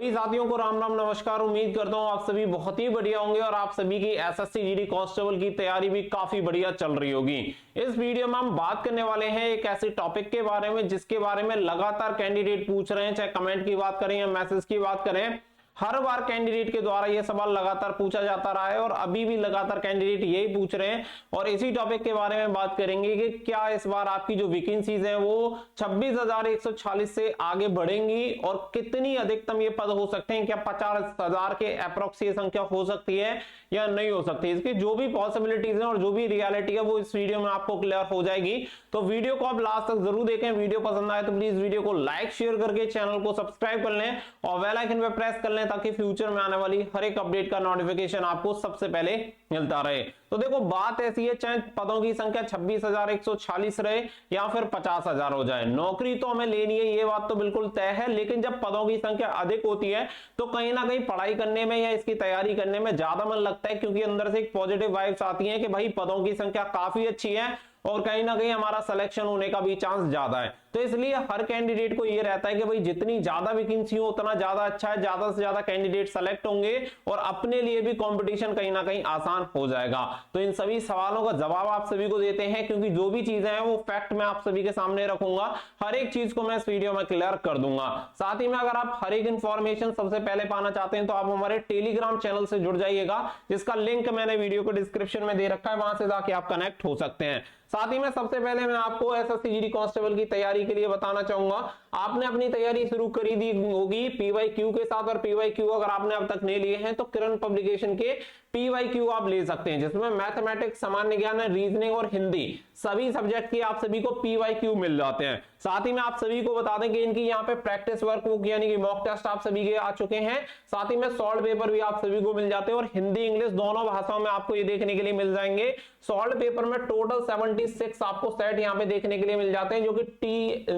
सभी साथियों को राम राम नमस्कार। उम्मीद करता हूं आप सभी बहुत ही बढ़िया होंगे और आप सभी की एसएससी जीडी कांस्टेबल की तैयारी भी काफी बढ़िया चल रही होगी। इस वीडियो में हम बात करने वाले हैं एक ऐसे टॉपिक के बारे में जिसके बारे में लगातार कैंडिडेट पूछ रहे हैं, चाहे कमेंट की बात करें या मैसेज की बात करें। हर बार कैंडिडेट के द्वारा यह सवाल लगातार पूछा जाता रहा है और अभी भी लगातार कैंडिडेट यही पूछ रहे हैं और इसी टॉपिक के बारे में बात करेंगे कि क्या इस बार आपकी जो वैकेंसीज हैं वो 26,146 से आगे बढ़ेंगी और कितनी अधिकतम ये पद हो सकते हैं। क्या 50,000 के अप्रोक्स ये संख्या हो सकती है या नहीं हो सकती। इसकी जो भी पॉसिबिलिटीज हैं और जो भी रियलिटी है वो इस वीडियो में आपको क्लियर हो जाएगी। तो वीडियो को आप लास्ट तक जरूर देखें। वीडियो पसंद आए तो प्लीज वीडियो को लाइक शेयर करके चैनल को सब्सक्राइब कर लें और बेल आइकन पे प्रेस कर लें ताकि फ्यूचर में आने वाली हर एक अपडेट का नोटिफिकेशन आपको सबसे पहले मिलता रहे। तो देखो बात ऐसी है, चाहे पदों की संख्या 26,146 रहे या फिर 50,000 हो जाए, नौकरी तो हमें लेनी है, ये बात तो बिल्कुल तय है। लेकिन जब पदों की संख्या अधिक होती है तो कहीं ना कहीं पढ़ाई करने में या इसकी तैयारी करने में ज्यादा मन लगता है, क्योंकि अंदर से एक पॉजिटिव वाइब्स आती है कि भाई पदों की संख्या काफी अच्छी है और कहीं ना कहीं हमारा सिलेक्शन होने का भी चांस ज्यादा है। तो इसलिए हर कैंडिडेट को यह रहता है कि भाई जितनी ज्यादा वैकेंसी हो उतना ज्यादा अच्छा है, ज्यादा से ज्यादा कैंडिडेट सेलेक्ट होंगे और अपने लिए भी कंपटीशन कहीं ना कहीं आसान हो जाएगा। तो इन सभी सवालों का जवाब आप सभी को देते हैं, क्योंकि जो भी चीजें हैं वो फैक्ट मैं आप सभी के सामने रखूंगा, हर एक चीज को मैं इस वीडियो में क्लियर कर दूंगा। साथ ही में अगर आप हर एक इंफॉर्मेशन सबसे पहले पाना चाहते हैं तो आप हमारे टेलीग्राम चैनल से जुड़ जाइएगा, जिसका लिंक मैंने वीडियो को डिस्क्रिप्शन में दे रखा है, वहां से जाके आप कनेक्ट हो सकते हैं। साथ ही में सबसे पहले मैं आपको एसएससी जीडी कांस्टेबल की तैयारी के लिए बताना चाहूंगा, आपने अपनी तैयारी शुरू करी दी होगी पीवाईक्यू के साथ, और पीवाईक्यू अगर आपने अब तक नहीं लिए हैं तो किरण पब्लिकेशन के पीवाईक्यू आप ले सकते हैं, जिसमें मैथमेटिक्स, सामान्य ज्ञान, रीजनिंग और हिंदी सभी सब्जेक्ट की आप सभी को पीवाईक्यू मिल जाते हैं। साथ ही में आप सभी को बता दें कि इनकी यहाँ पे प्रैक्टिस वर्क बुक यानी कि मॉक टेस्ट आप सभी के आ चुके हैं। साथ ही में सॉल्व पेपर भी आप सभी को मिल जाते हैं और हिंदी इंग्लिश दोनों भाषाओं में आपको ये देखने के लिए मिल जाएंगे। सॉल्व पेपर में टोटल 76 आपको सेट यहाँ पे देखने के लिए मिल जाते हैं, जो कि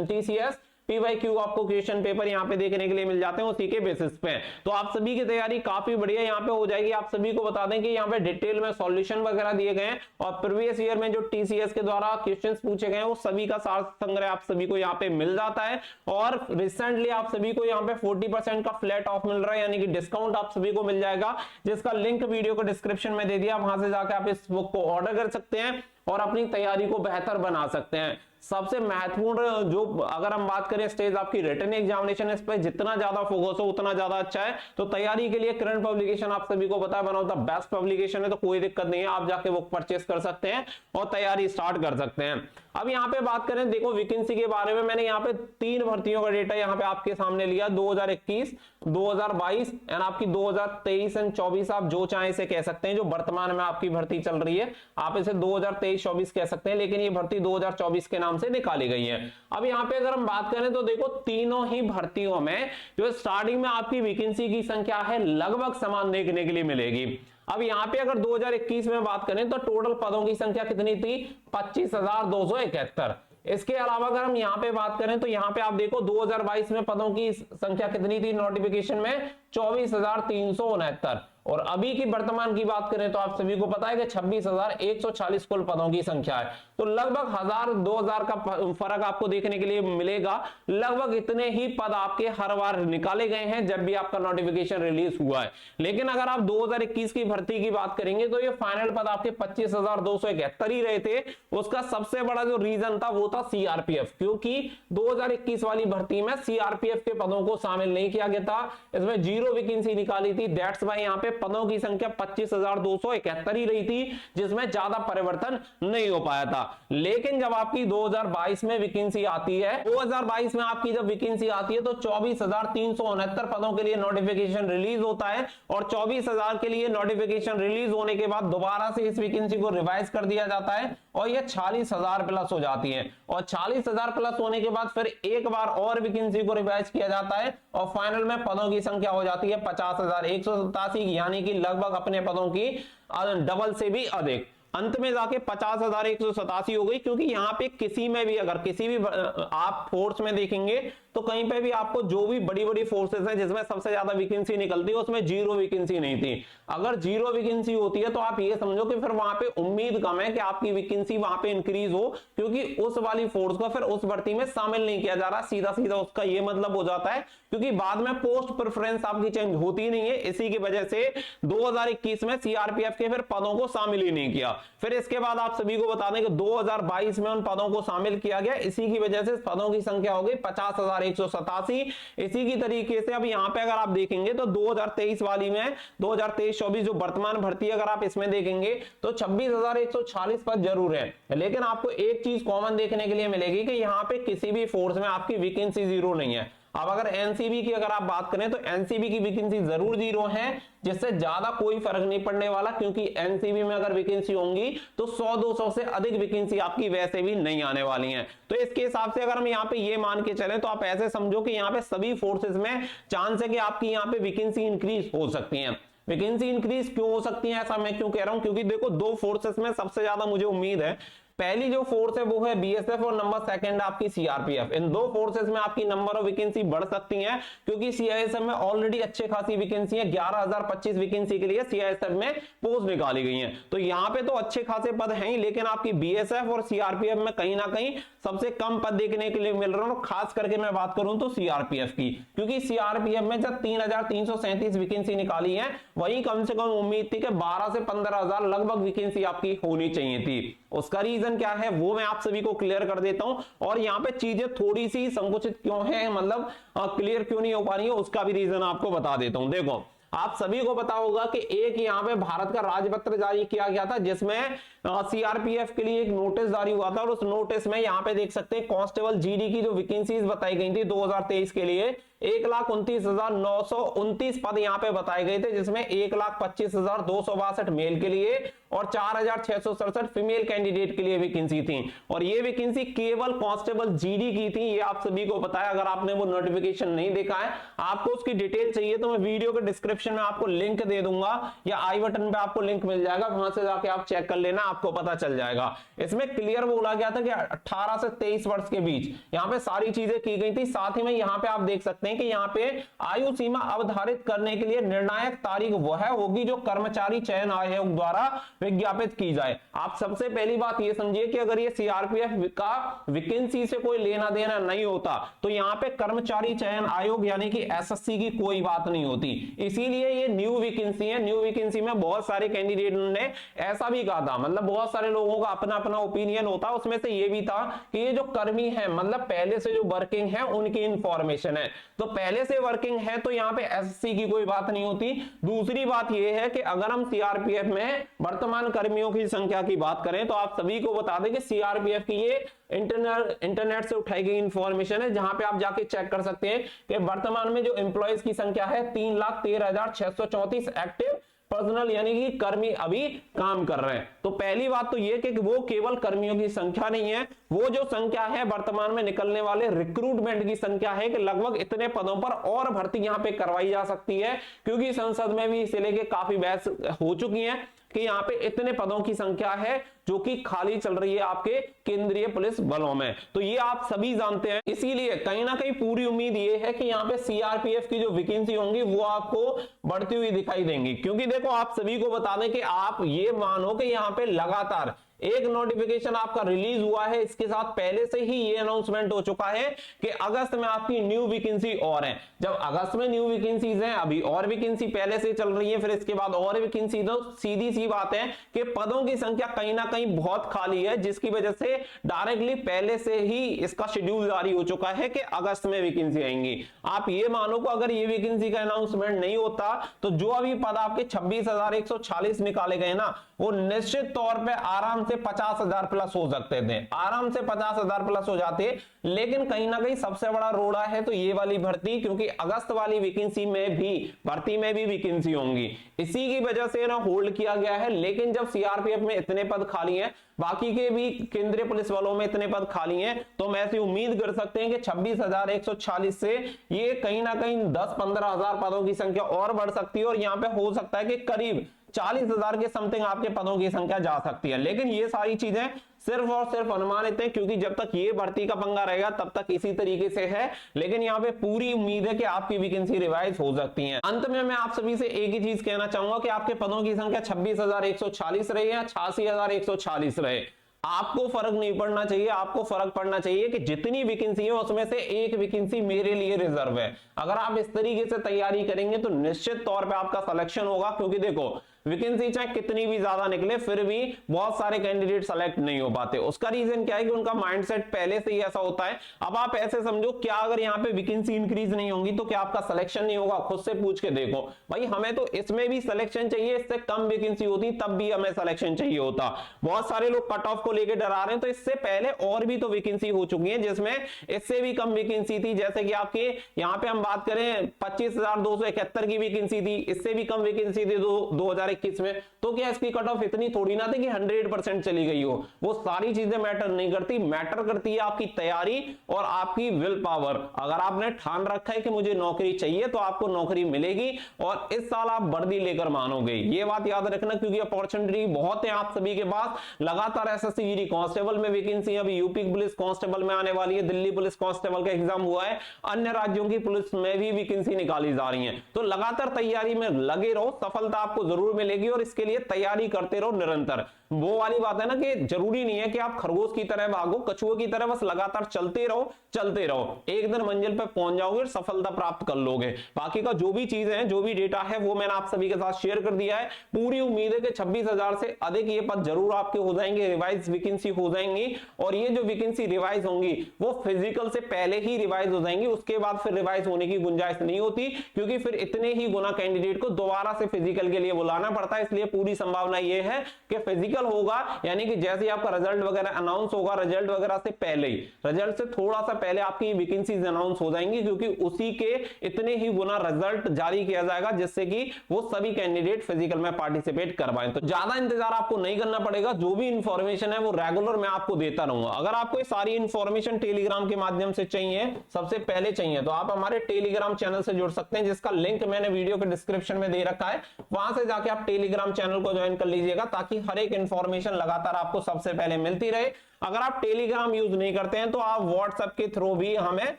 टीसीएस पीवाईक्यू आपको क्वेश्चन पेपर यहाँ पे देखने के लिए मिल जाते हैं उसी के बेसिस पे। तो आप सभी की तैयारी काफी बढ़िया यहाँ पे हो जाएगी। आप सभी को बता दें कि यहाँ पे डिटेल में सॉल्यूशन वगैरह दिए गए हैं और प्रीवियस ईयर में जो टीसीएस के द्वारा क्वेश्चंस पूछे गए हैं वो सभी का सार संग्रह आप सभी को यहाँ पे मिल जाता है। और रिसेंटली आप सभी को यहाँ पे 40% का फ्लैट ऑफ मिल रहा है, यानी कि डिस्काउंट आप सभी को मिल जाएगा, जिसका लिंक वीडियो को डिस्क्रिप्शन में दे दिया। वहां से जाकर आप इस बुक को ऑर्डर कर सकते हैं और अपनी तैयारी को बेहतर बना सकते हैं। सबसे महत्वपूर्ण जो अगर हम बात करें स्टेज आपकी रिटन एग्जामिनेशन, इस पर जितना ज्यादा फोकस हो उतना ज्यादा अच्छा है। तो तैयारी के लिए किरण पब्लिकेशन आप सभी को पता है one of the best publication है, तो कोई दिक्कत नहीं है, आप जाके बुक परचेस कर सकते हैं और तैयारी स्टार्ट कर सकते हैं। अब यहाँ पे बात करें, देखो वैकेंसी के बारे में मैंने यहाँ पे 3 भर्तियों का डेटा यहाँ पे आपके सामने लिया, 2021, 2022 एंड आपकी 2023 एंड 24 आप जो चाहे इसे कह सकते हैं। जो वर्तमान में आपकी भर्ती चल रही है आप इसे 2023-24 कह सकते हैं, लेकिन ये भर्ती 2024 के नाम से निकाली गई है। अब यहाँ पे अगर हम बात करें तो देखो तीनों ही भर्तियों में जो स्टार्टिंग में आपकी वैकेंसी की संख्या है लगभग समान देखने के लिए मिलेगी। अब यहाँ पे अगर 2021 में बात करें तो टोटल पदों की संख्या कितनी थी, 25,271। इसके अलावा अगर हम यहाँ पे बात करें तो यहाँ पे आप देखो 2022 में पदों की संख्या कितनी थी नोटिफिकेशन में, 24,369। और अभी की वर्तमान की बात करें तो आप सभी को पता है कि 26,140 कुल पदों की संख्या है। तो लगभग 1000-2000 का फर्क आपको देखने के लिए मिलेगा। लगभग इतने ही पद आपके हर बार निकाले गए हैं जब भी आपका नोटिफिकेशन रिलीज हुआ है। लेकिन अगर आप 2021 की भर्ती की बात करेंगे तो ये फाइनल पद आपके 25,271 ही रहे थे। उसका सबसे बड़ा जो रीजन था वो था सीआरपीएफ, क्योंकि 2021 वाली भर्ती में सीआरपीएफ के पदों को शामिल नहीं किया गया था, इसमें 0 वैकेंसी निकाली थी। दैट्स वाई यहाँ पे पदों की संख्या 25,271 ही रही थी, जिसमें ज्यादा परिवर्तन नहीं हो पाया था। लेकिन जब आपकी 2022 में वैकेंसी आती है, 2022 में आपकी जब वैकेंसी आती है तो 24,369 पदों के लिए नोटिफिकेशन रिलीज होता है और 24,000 के लिए नोटिफिकेशन रिलीज होने के बाद दोबारा से इस वैकेंसी को रिवाइज कर दिया जाता है और यह 40,000 प्लस हो जाती है। और 40,000 प्लस होने के बाद फिर एक बार और वैकेंसी को रिवाइज किया जाता है और फाइनल में पदों की संख्या हो जाती है 50,187, यानी कि लगभग अपने पदों की डबल से भी अधिक। अंत में जाके 50,187 हो गई, क्योंकि यहाँ पे किसी में भी अगर किसी भी आप फोर्स में देखेंगे तो कहीं पे भी आपको जो भी बड़ी बड़ी फोर्सेस हैं जिसमें सबसे ज्यादा वैकेंसी निकलती है उसमें 0 वैकेंसी नहीं थी। अगर 0 वैकेंसी होती है तो आप ये समझो कि फिर वहां पे उम्मीद कम है कि आपकी वैकेंसी वहां पे इंक्रीज हो, क्योंकि उस वाली फोर्स को फिर उस भर्ती में शामिल नहीं किया जा रहा। सीधा सीधा उसका ये मतलब हो जाता है, क्योंकि बाद में पोस्ट प्रेफरेंस आपकी चेंज होती नहीं है। इसी की वजह से 2021 में सीआरपीएफ के फिर पदों को शामिल ही नहीं किया। फिर इसके बाद आप सभी को बता दें कि 2022 में उन पदों को शामिल किया गया। इसी की वजह से पदों की संख्या हो गई 50,187। इसी की तरीके से अब यहाँ पे अगर आप देखेंगे तो 2023 वाली में 2023-24 जो वर्तमान भर्ती अगर आप इसमें देखेंगे तो 26,146 पद जरूर है, लेकिन आपको एक चीज कॉमन देखने के लिए मिलेगी कि यहाँ पे किसी भी फोर्स में आपकी वैकेंसी 0 नहीं है। अब अगर एनसीबी की अगर आप बात करें तो एनसीबी की वैकेंसी जरूर 0 है, जिससे ज्यादा कोई फर्क नहीं पड़ने वाला, क्योंकि एनसीबी में अगर वैकेंसी होंगी तो 100-200 से अधिक वैकेंसी आपकी वैसे भी नहीं आने वाली हैं। तो इसके हिसाब से अगर हम यहाँ पे ये मान के चलें तो आप ऐसे समझो कि यहाँ पे सभी फोर्सेस में चांस है कि आपकी यहाँ पे वैकेंसी इंक्रीज हो सकती है। वैकेंसी इंक्रीज क्यों हो सकती है ऐसा मैं क्यों कह रहा हूं, क्योंकि देखो दो फोर्सेस में सबसे ज्यादा मुझे उम्मीद है, पहली जो फोर्स है वो है बीएसएफ और नंबर सेकंड आपकी सीआरपीएफ। इन दो फोर्सेस में आपकी नंबर ऑफ वैकेंसी बढ़ सकती हैं, क्योंकि सीआईएसएफ में ऑलरेडी अच्छे खासी वैकेंसी है। 11,025 वैकेंसी के लिए सीआईएसएफ में पोस्ट निकाली गई हैं, तो यहाँ पे तो अच्छे खासे पद हैं ही, लेकिन आपकी बीएसएफ और सीआरपीएफ में कहीं ना कहीं सबसे कम पद देखने के लिए मिल रहे हैं। खास करके मैं बात करूं तो सीआरपीएफ की, क्योंकि सीआरपीएफ में जब 3,337 वैकेंसी निकाली है, वहीं कम से कम उम्मीद थी कि 12 से 15,000 लगभग वैकेंसी आपकी होनी चाहिए थी। उसका रीजन क्या है वो मैं आप सभी को क्लियर कर देता हूं, और यहाँ पे चीजें थोड़ी सी संकुचित क्यों है, मतलब क्लियर क्यों नहीं हो पा रही है, उसका भी रीजन आपको बता देता हूं। देखो आप सभी को पता होगा कि एक यहाँ पे भारत का राजपत्र जारी किया गया था, जिसमें सीआरपीएफ के लिए एक नोटिस जारी हुआ था, और उस नोटिस में यहाँ पे देख सकते हैं कांस्टेबल जीडी की जो वैकेंसीज बताई गई थी 2023 के लिए 1,29,929 पद यहाँ पे बताए गए थे, जिसमें 1,25,262 मेल के लिए और 4,667 फीमेल कैंडिडेट के लिए वैकेंसी थी। और ये वैकेंसी केवल कांस्टेबल जीडी की थी, ये आप सभी को पता है। अगर आपने वो नोटिफिकेशन नहीं देखा है, आपको उसकी डिटेल चाहिए तो मैं वीडियो के डिस्क्रिप्शन में आपको लिंक दे दूंगा, या आई बटन पे आपको लिंक मिल जाएगा, वहां से जाके आप चेक कर लेना, आपको पता चल जाएगा। इसमें क्लियर बोला गया था कि 18 से 23 वर्ष के बीच यहाँ पे सारी चीजें की गई थी। साथ ही में यहाँ पे आप देख सकते हैं कि यहाँ पे आयु सीमा अवधारित करने के लिए निर्णायक तारीख वह होगी जो कर्मचारी चयन आयोग द्वारा विज्ञापित की जाए। आप सबसे पहली बात ये समझिए कि अगर ये सीआरपीएफ का वैकेंसी से कोई लेना देना नहीं होता तो यहाँ पे कर्मचारी चयन आयोग यानी कि एसएससी की कोई बात नहीं होती। इसीलिए ये न्यू वैकेंसी है। न्यू वैकेंसी में बहुत सारे कैंडिडेट ने ऐसा भी कहा था, मतलब बहुत सारे लोगों का अपना अपना ओपिनियन होता है, उसमें से ये भी था कि ये जो कर्मी है, मतलब पहले से जो वर्किंग है उनकी इंफॉर्मेशन है, तो पहले से वर्किंग है तो यहाँ पे एसएससी की कोई बात नहीं होती। दूसरी बात यह है कि अगर हम सीआरपीएफ में वर्तमान कर्मियों की संख्या की बात करें तो आप सभी को बता दें कि सीआरपीएफ की ये इंटरनेट से उठाई गई इंफॉर्मेशन है, जहां पे आप जाके चेक कर सकते हैं कि वर्तमान में जो एम्प्लॉयज की संख्या है 3,13,634 एक्टिव पर्सनल यानी कि कर्मी अभी काम कर रहे हैं। तो पहली बात तो ये कि वो केवल कर्मियों की संख्या नहीं है, वो जो संख्या है वर्तमान में निकलने वाले रिक्रूटमेंट की संख्या है कि लगभग इतने पदों पर और भर्ती यहां पे करवाई जा सकती है, क्योंकि संसद में भी इसे लेके काफी बहस हो चुकी है कि यहाँ पे इतने पदों की संख्या है जो कि खाली चल रही है आपके केंद्रीय पुलिस बलों में। तो ये आप सभी जानते हैं, इसीलिए कहीं ना कहीं पूरी उम्मीद ये है कि यहाँ पे सीआरपीएफ की जो वैकेंसी होंगी वो आपको बढ़ती हुई दिखाई देंगी। क्योंकि देखो आप सभी को बता दें कि आप ये मानो कि यहाँ पे लगातार एक नोटिफिकेशन आपका रिलीज हुआ है, इसके साथ पहले से ही ये अनाउंसमेंट हो चुका है कि अगस्त में आपकी न्यू वैकेंसी और है। जब अगस्त में न्यू वैकेंसीज हैं, अभी और वैकेंसी पहले से चल रही है, फिर इसके बाद और वैकेंसी, तो सीधी सी बात है कि पदों की संख्या कहीं ना कहीं बहुत खाली है, जिसकी वजह से डायरेक्टली पहले से ही इसका शेड्यूल जारी हो चुका है कि अगस्त में वैकेंसी आएंगी। आप ये मानो कि अगर ये वैकेंसी का अनाउंसमेंट नहीं होता तो जो अभी पद आपके 26,146 निकाले गए ना, वो निश्चित तौर पर आराम से 50,000 प्लस हो सकते थे, आराम से 50,000 प्लस हो जाते। लेकिन कहीं ना कहीं सबसे बड़ा रोड़ा है तो ये वाली भर्ती, क्योंकि अगस्त वाली वैकेंसी में भी भर्ती में भी वैकेंसी होंगी, इसी की वजह से ना होल्ड किया गया है। लेकिन जब सीआरपीएफ में इतने पद खाली हैं, बाकी के भी केंद्रीय पुलिस बलों में इतने पद खाली हैं, तो हम ऐसी उम्मीद कर सकते हैं कि 26,146 से ये कहीं ना कहीं 10-15 हजार पदों की संख्या और बढ़ सकती है, और यहाँ पे हो सकता है कि करीब 40,000 के समथिंग आपके पदों की संख्या जा सकती है। लेकिन ये सारी चीजें सिर्फ और सिर्फ अनुमानित है, क्योंकि जब तक ये भर्ती का पंगा रहेगा तब तक इसी तरीके से है। लेकिन यहाँ पे पूरी उम्मीद है कि आपकी वैकेंसी रिवाइज हो सकती है। अंत में मैं आप सभी से एक ही चीज कहना चाहूंगा कि आपके पदों की संख्या 26,140 रही है, 86,140 रहे, आपको फर्क नहीं पड़ना चाहिए। आपको फर्क पड़ना चाहिए कि जितनी वैकेंसी है उसमें से एक वैकेंसी मेरे लिए रिजर्व है। अगर आप इस तरीके से तैयारी करेंगे तो निश्चित तौर पे आपका सिलेक्शन होगा, क्योंकि देखो वैकेंसी चाहे कितनी भी ज्यादा निकले फिर भी बहुत सारे कैंडिडेट सेलेक्ट नहीं हो पाते। उसका रीजन क्या है कि उनका माइंडसेट पहले से ही ऐसा होता है। अब आप ऐसे समझो, क्या अगर यहाँ पे वैकेंसी इंक्रीज नहीं होगी तो क्या आपका सिलेक्शन नहीं होगा? खुद से पूछ के देखो भाई, हमें तो इसमें भी सिलेक्शन चाहिए, इससे कम वैकेंसी होती तब भी हमें सिलेक्शन चाहिए होता। बहुत सारे लोग कट ऑफ को लेकर डरा रहे हैं, तो इससे पहले और भी तो वैकेंसी हो चुकी है जिसमें इससे भी कम वैकेंसी थी। जैसे कि आपके यहाँ पे हम बात करें 25,271 की वैकेंसी थी, इससे भी कम वैकेंसी थी 2021 में। तो क्या इसकी कट ऑफ इतनी थोड़ी ना थी कि 100% चली गई हो? वो सारी चीजें मैटर नहीं करती, मैटर करती है आपकी तैयारी और आपकी विल पावर। अगर आपने ठान रखा है कि मुझे नौकरी चाहिए तो आपको नौकरी मिलेगी, और इस साल आप वर्दी लेकर मानोगे। ये बात याद रखना, क्योंकि अपॉर्चुनिटी बहुत है आप सभी के पास। लगातार एसएससी जीडी कांस्टेबल में वैकेंसी, अभी यूपी पुलिस कांस्टेबल में आने वाली है, दिल्ली पुलिस कांस्टेबल का एग्जाम हुआ है, अन्य राज्यों की पुलिस में भी वैकेंसी निकाली जा रही है। तो लगातार तैयारी में लगे रहो, सफलता आपको जरूर मिलेगी, और इसके लिए तैयारी करते रहो निरंतर। वो वाली बात है ना कि जरूरी नहीं है कि आप खरगोश की तरह भागो, कछुए की तरह बस लगातार चलते रहो, एक दिन मंजिल पर पहुंच जाओगे और सफलता प्राप्त कर लोगे। बाकी का जो भी चीजें हैं, जो भी डेटा है, वो मैंने आप सभी के साथ शेयर कर दिया है। पूरी उम्मीद है कि 26,000 से अधिक ये पद जरूर आपके हो जाएंगे, रिवाइज वैकेंसी हो जाएंगी। और ये जो वैकेंसी रिवाइज होंगी वो फिजिकल से पहले ही रिवाइज हो जाएंगी, उसके बाद फिर रिवाइज होने की गुंजाइश नहीं होती, क्योंकि फिर इतने ही गुना कैंडिडेट को दोबारा से फिजिकल के लिए बुलाना पड़ता है। इसलिए पूरी संभावना ये है कि फिजिकल होगा, यानी कि जैसे ही आपका रिजल्ट वगैरह अनाउंस होगा, रिजल्ट वगैरह से पहले ही, रिजल्ट से थोड़ा सा पहले आपकी वैकेंसीज अनाउंस हो जाएंगी, क्योंकि उसी के इतने ही गुना रिजल्ट जारी किया जाएगा जिससे कि वो सभी कैंडिडेट फिजिकल में पार्टिसिपेट करवाएं। तो ज्यादा इंतजार आपको नहीं करना पड़ेगा, जो भी इंफॉर्मेशन है वो रेगुलर मैं आपको देता रहूंगा। अगर आपको ये सारी इंफॉर्मेशन टेलीग्राम के माध्यम से चाहिए, सबसे पहले चाहिए, तो आप हमारे टेलीग्राम चैनल से जुड़ सकते हैं, जिसका लिंक मैंने वीडियो के डिस्क्रिप्शन में दे रखा है। वहां से जाके आप टेलीग्राम चैनल को ज्वाइन कर लीजिएगा, ताकि हर एक इंफॉर्मेशन लगातार आपको सबसे पहले मिलती रहे। अगर आप टेलीग्राम यूज नहीं करते हैं तो आप व्हाट्सएप के थ्रू भी हमें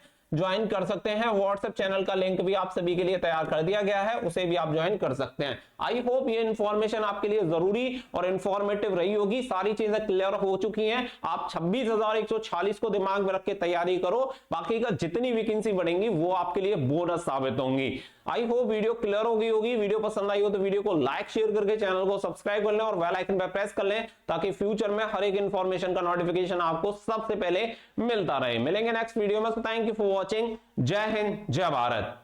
ज्वाइन कर सकते हैं। व्हाट्सएप चैनल का लिंक भी आप सभी के लिए तैयार कर दिया गया है, उसे भी आप ज्वाइन कर सकते हैं। आई होप ये इंफॉर्मेशन आपके लिए जरूरी और इंफॉर्मेटिव रही होगी। सारी चीजें क्लियर हो चुकी हैं। आप 26,140 को दिमाग में रख के तैयारी करो, बाकी का जितनी वैकेंसी बढ़ेंगी वो आपके लिए बोनस साबित होंगी। आई होप वीडियो क्लियर हो गई होगी। वीडियो पसंद आई हो तो वीडियो को लाइक शेयर करके चैनल को सब्सक्राइब कर लें और बेल आइकन पर प्रेस कर लें, ताकि फ्यूचर में हर एक इंफॉर्मेशन का नोटिफिकेशन आपको सबसे पहले मिलता रहे। मिलेंगे नेक्स्ट वीडियो में। Thank you for watching. जय हिंद, जय भारत।